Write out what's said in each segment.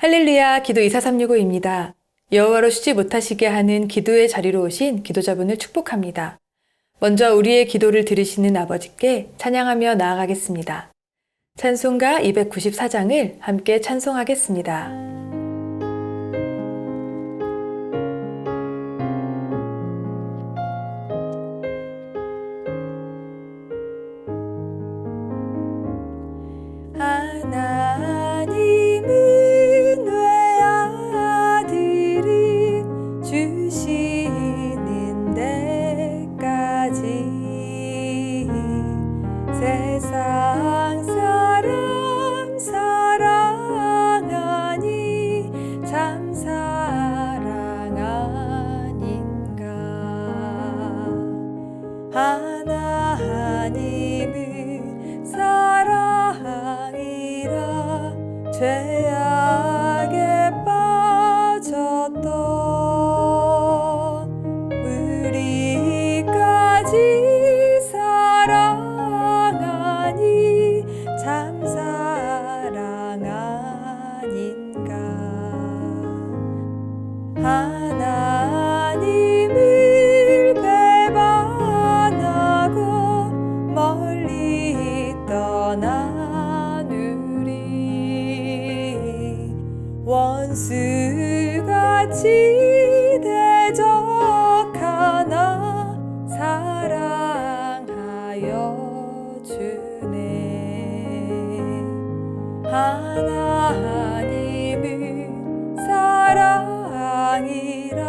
할렐루야, 기도 24365입니다. 여호와로 쉬지 못하시게 하는 기도의 자리로 오신 기도자분을 축복합니다. 먼저 우리의 기도를 들으시는 아버지께 찬양하며 나아가겠습니다. 찬송가 294장을 함께 찬송하겠습니다. 하나님은 외아들을 주시는 데까지 세상 사람 사랑하니 참 사랑 아닌가. 하나님은 사랑이라 죄악에 빠졌던 우리까지 사랑하니 참 사랑 아닌가. 하나님을 배반하고 멀리 떠난 우리 원수같이 대적하나 사랑하여 주네. 하나님은 사랑이라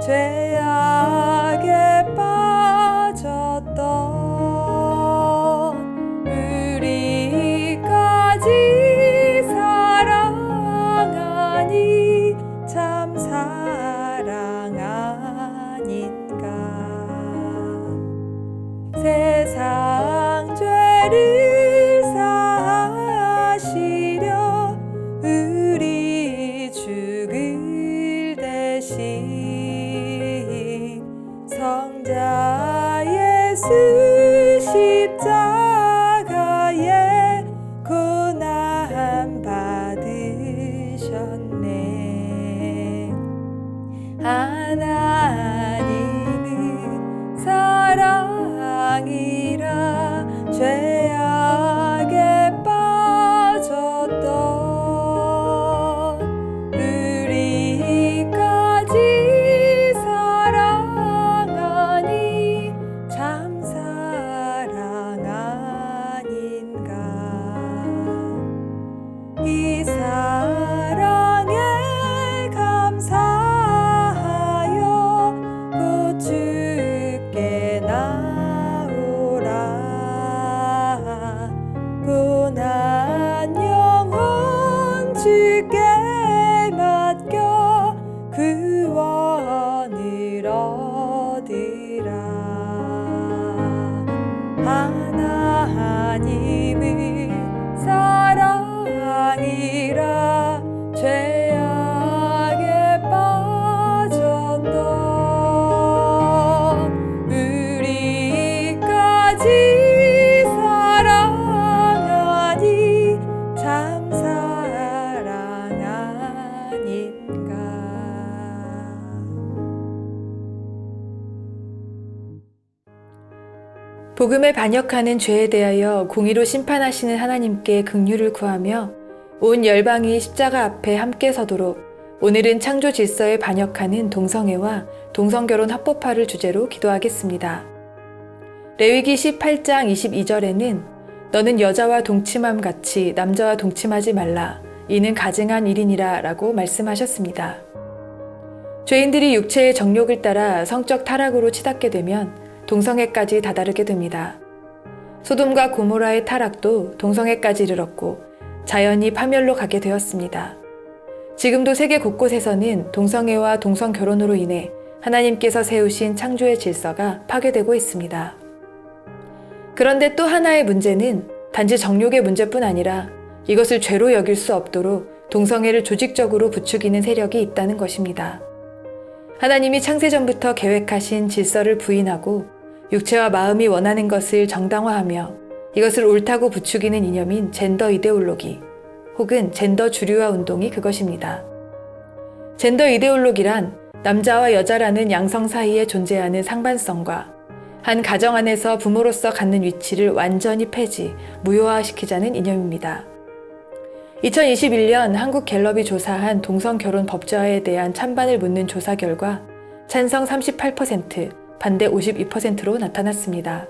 죄악에 빠졌던 우리까지 사랑하니 참 사랑 아닌가. 세상 죄를 사하시려 우리 죽을 대신 성자 예수 십자가에 고난 받으셨네. 하나님은 사랑이라 죄악에 빠졌던 우리까지 사랑하니 참 사랑 아닌가. 이 사랑에 감사하여 곧 주께 나오라. 고난 영혼 주께 맡겨 구원을 얻으라. 하나님은 사랑이라 죄악에 빠졌던 우리까지 사랑하니 참 사랑 아닌가. 복음을 반역하는 죄에 대하여 공의로 심판하시는 하나님께 긍휼을 구하며 온 열방이 십자가 앞에 함께 서도록 오늘은 창조 질서에 반역하는 동성애와 동성결혼 합법화를 주제로 기도하겠습니다. 레위기 18장 22절에는 너는 여자와 동침함 같이 남자와 동침하지 말라. 이는 가증한 일이니라 라고 말씀하셨습니다. 죄인들이 육체의 정욕을 따라 성적 타락으로 치닫게 되면 동성애까지 다다르게 됩니다. 소돔과 고모라의 타락도 동성애까지 이르렀고 자연히 파멸로 가게 되었습니다. 지금도 세계 곳곳에서는 동성애와 동성결혼으로 인해 하나님께서 세우신 창조의 질서가 파괴되고 있습니다. 그런데 또 하나의 문제는 단지 정욕의 문제뿐 아니라 이것을 죄로 여길 수 없도록 동성애를 조직적으로 부추기는 세력이 있다는 것입니다. 하나님이 창세전부터 계획하신 질서를 부인하고 육체와 마음이 원하는 것을 정당화하며 이것을 옳다고 부추기는 이념인 젠더 이데올로기, 혹은 젠더 주류화 운동이 그것입니다. 젠더 이데올로기란 남자와 여자라는 양성 사이에 존재하는 상반성과 한 가정 안에서 부모로서 갖는 위치를 완전히 폐지, 무효화시키자는 이념입니다. 2021년 한국갤럽이 조사한 동성결혼 법제화에 대한 찬반을 묻는 조사 결과 찬성 38%, 반대 52%로 나타났습니다.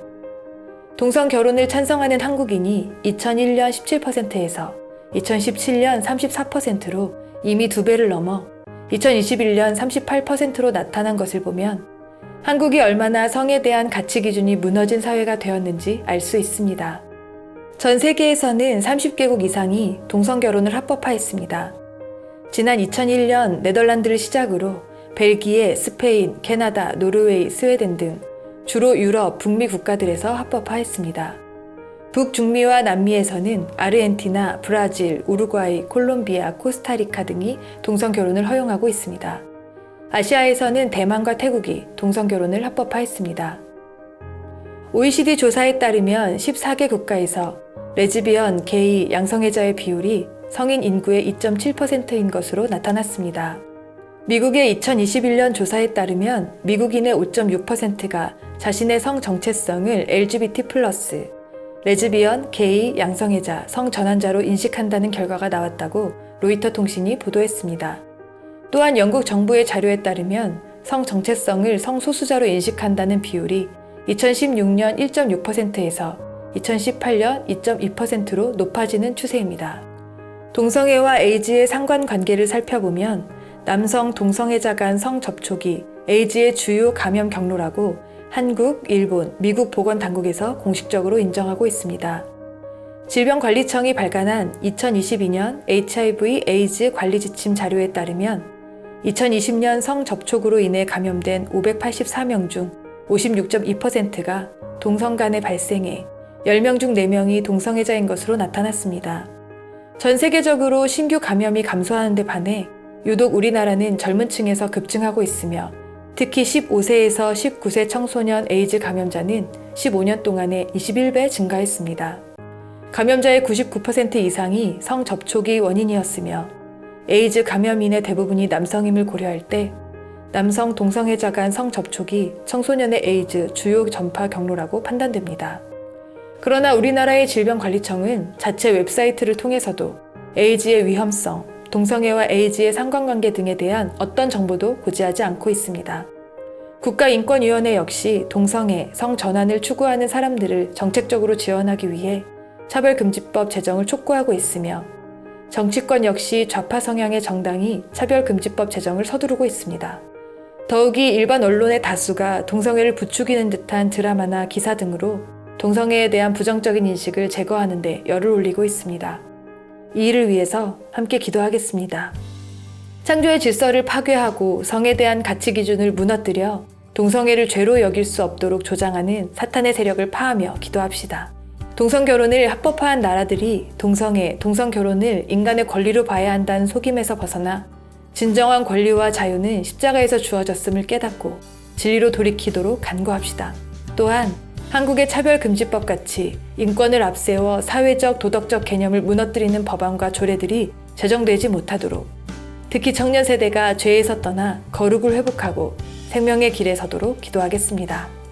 동성결혼을 찬성하는 한국인이 2001년 17%에서 2017년 34%로 이미 2배를 넘어 2021년 38%로 나타난 것을 보면 한국이 얼마나 성에 대한 가치 기준이 무너진 사회가 되었는지 알 수 있습니다. 전 세계에서는 30개국 이상이 동성결혼을 합법화했습니다. 지난 2001년 네덜란드를 시작으로 벨기에, 스페인, 캐나다, 노르웨이, 스웨덴 등 주로 유럽, 북미 국가들에서 합법화했습니다. 북중미와 남미에서는 아르헨티나, 브라질, 우루과이, 콜롬비아, 코스타리카 등이 동성결혼을 허용하고 있습니다. 아시아에서는 대만과 태국이 동성결혼을 합법화했습니다. OECD 조사에 따르면 14개 국가에서 레즈비언, 게이, 양성애자의 비율이 성인 인구의 2.7%인 것으로 나타났습니다. 미국의 2021년 조사에 따르면 미국인의 5.6%가 자신의 성 정체성을 LGBT+, 레즈비언, 게이, 양성애자, 성전환자로 인식한다는 결과가 나왔다고 로이터 통신이 보도했습니다. 또한 영국 정부의 자료에 따르면 성 정체성을 성소수자로 인식한다는 비율이 2016년 1.6%에서 2018년 2.2%로 높아지는 추세입니다. 동성애와 에이즈의 상관관계를 살펴보면 남성 동성애자 간 성접촉이 에이즈의 주요 감염 경로라고 한국, 일본, 미국 보건당국에서 공식적으로 인정하고 있습니다. 질병관리청이 발간한 2022년 HIV 에이즈 관리지침 자료에 따르면 2020년 성접촉으로 인해 감염된 584명 중 56.2%가 동성 간의 발생에 10명 중 4명이 동성애자인 것으로 나타났습니다. 전 세계적으로 신규 감염이 감소하는 데 반해 유독 우리나라는 젊은 층에서 급증하고 있으며 특히 15세에서 19세 청소년 에이즈 감염자는 15년 동안에 21배 증가했습니다. 감염자의 99% 이상이 성접촉이 원인이었으며 에이즈 감염인의 대부분이 남성임을 고려할 때 남성 동성애자 간 성접촉이 청소년의 에이즈 주요 전파 경로라고 판단됩니다. 그러나 우리나라의 질병관리청은 자체 웹사이트를 통해서도 에이즈의 위험성, 동성애와 에이즈의 상관관계 등에 대한 어떤 정보도 고지하지 않고 있습니다. 국가인권위원회 역시 동성애, 성전환을 추구하는 사람들을 정책적으로 지원하기 위해 차별금지법 제정을 촉구하고 있으며 정치권 역시 좌파 성향의 정당이 차별금지법 제정을 서두르고 있습니다. 더욱이 일반 언론의 다수가 동성애를 부추기는 듯한 드라마나 기사 등으로 동성애에 대한 부정적인 인식을 제거하는 데 열을 올리고 있습니다. 이 일을 위해서 함께 기도하겠습니다. 창조의 질서를 파괴하고 성에 대한 가치 기준을 무너뜨려 동성애를 죄로 여길 수 없도록 조장하는 사탄의 세력을 파하며 기도합시다. 동성결혼을 합법화한 나라들이 동성애, 동성결혼을 인간의 권리로 봐야 한다는 속임에서 벗어나 진정한 권리와 자유는 십자가에서 주어졌음을 깨닫고 진리로 돌이키도록 간구합시다. 또한 한국의 차별금지법 같이 인권을 앞세워 사회적, 도덕적 개념을 무너뜨리는 법안과 조례들이 제정되지 못하도록 특히 청년 세대가 죄에서 떠나 거룩을 회복하고 생명의 길에 서도록 기도하겠습니다.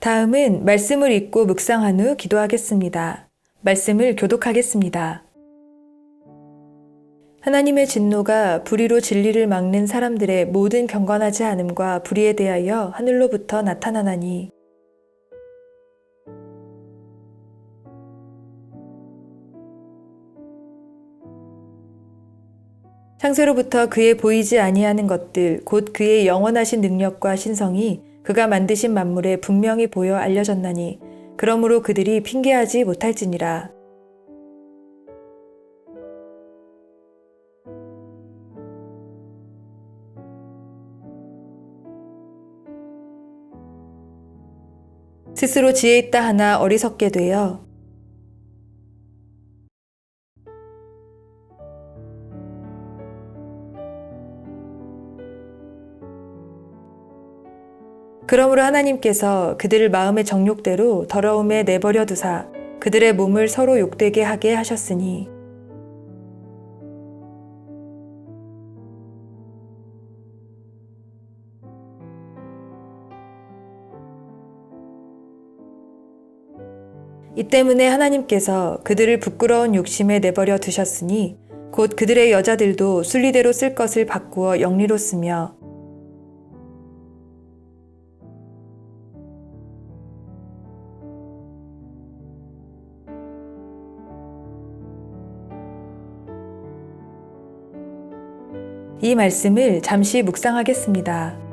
다음은 말씀을 읽고 묵상한 후 기도하겠습니다. 말씀을 교독하겠습니다. 하나님의 진노가 불의로 진리를 막는 사람들의 모든 경건하지 않음과 불의에 대하여 하늘로부터 나타나나니 창세로부터 그의 보이지 아니하는 것들 곧 그의 영원하신 능력과 신성이 그가 만드신 만물에 분명히 보여 알려졌나니 그러므로 그들이 핑계하지 못할지니라. 스스로 지혜 있다 하나 어리석게 되어 그러므로 하나님께서 그들을 마음의 정욕대로 더러움에 내버려 두사 그들의 몸을 서로 욕되게 하게 하셨으니 이 때문에 하나님께서 그들을 부끄러운 욕심에 내버려 두셨으니 곧 그들의 여자들도 순리대로 쓸 것을 바꾸어 영리로 쓰며 이 말씀을 잠시 묵상하겠습니다.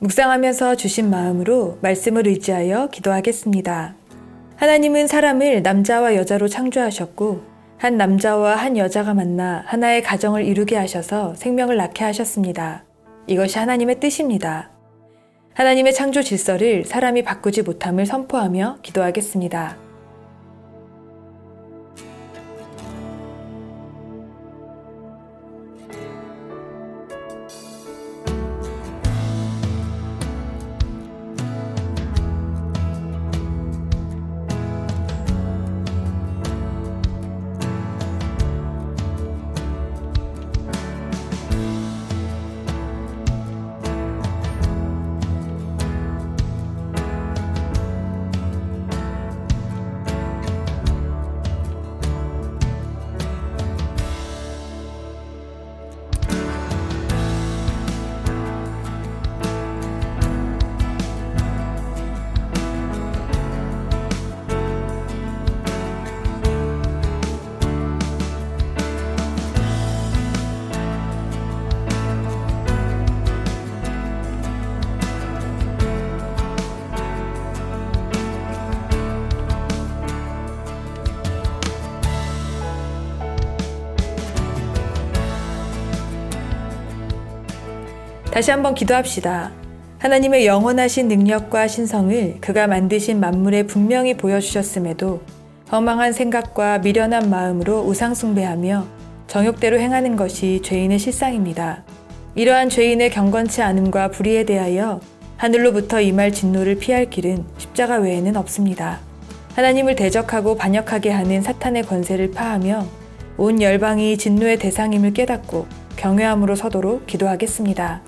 묵상하면서 주신 마음으로 말씀을 의지하여 기도하겠습니다. 하나님은 사람을 남자와 여자로 창조하셨고 한 남자와 한 여자가 만나 하나의 가정을 이루게 하셔서 생명을 낳게 하셨습니다. 이것이 하나님의 뜻입니다. 하나님의 창조 질서를 사람이 바꾸지 못함을 선포하며 기도하겠습니다. 다시 한번 기도합시다. 하나님의 영원하신 능력과 신성을 그가 만드신 만물에 분명히 보여주셨음에도 허망한 생각과 미련한 마음으로 우상숭배하며 정욕대로 행하는 것이 죄인의 실상입니다. 이러한 죄인의 경건치 않음과 불의에 대하여 하늘로부터 임할 진노를 피할 길은 십자가 외에는 없습니다. 하나님을 대적하고 반역하게 하는 사탄의 권세를 파하며 온 열방이 진노의 대상임을 깨닫고 경외함으로 서도록 기도하겠습니다.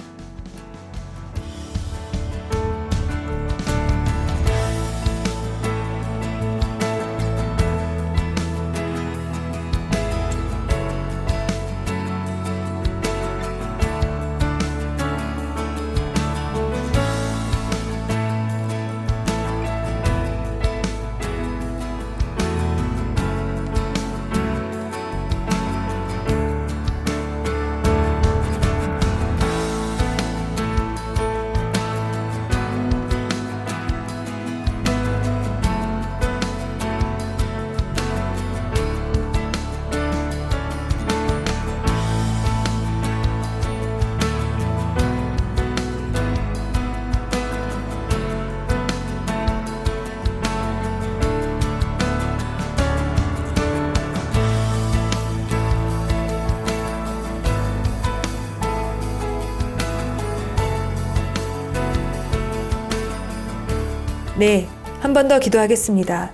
네, 한 번 더 기도하겠습니다.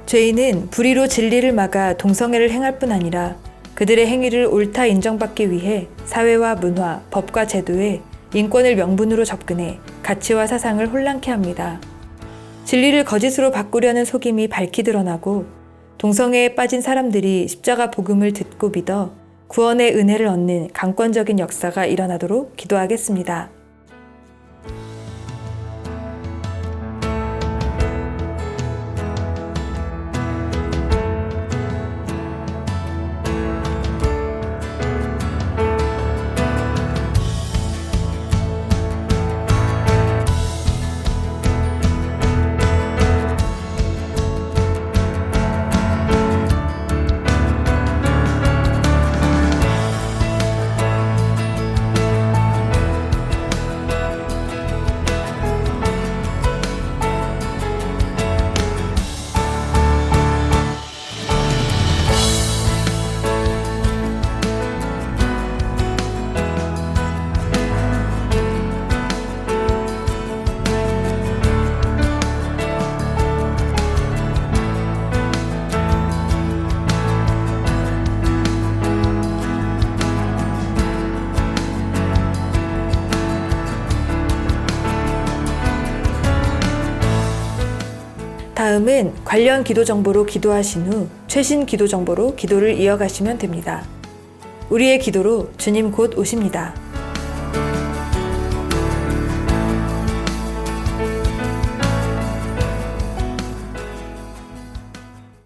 죄인은 불의로 진리를 막아 동성애를 행할 뿐 아니라 그들의 행위를 옳다 인정받기 위해 사회와 문화, 법과 제도에 인권을 명분으로 접근해 가치와 사상을 혼란케 합니다. 진리를 거짓으로 바꾸려는 속임이 밝히 드러나고 동성애에 빠진 사람들이 십자가 복음을 듣고 믿어 구원의 은혜를 얻는 강권적인 역사가 일어나도록 기도하겠습니다. 다음은 관련 기도 정보로 기도하신 후 최신 기도 정보로 기도를 이어가시면 됩니다. 우리의 기도로 주님 곧 오십니다.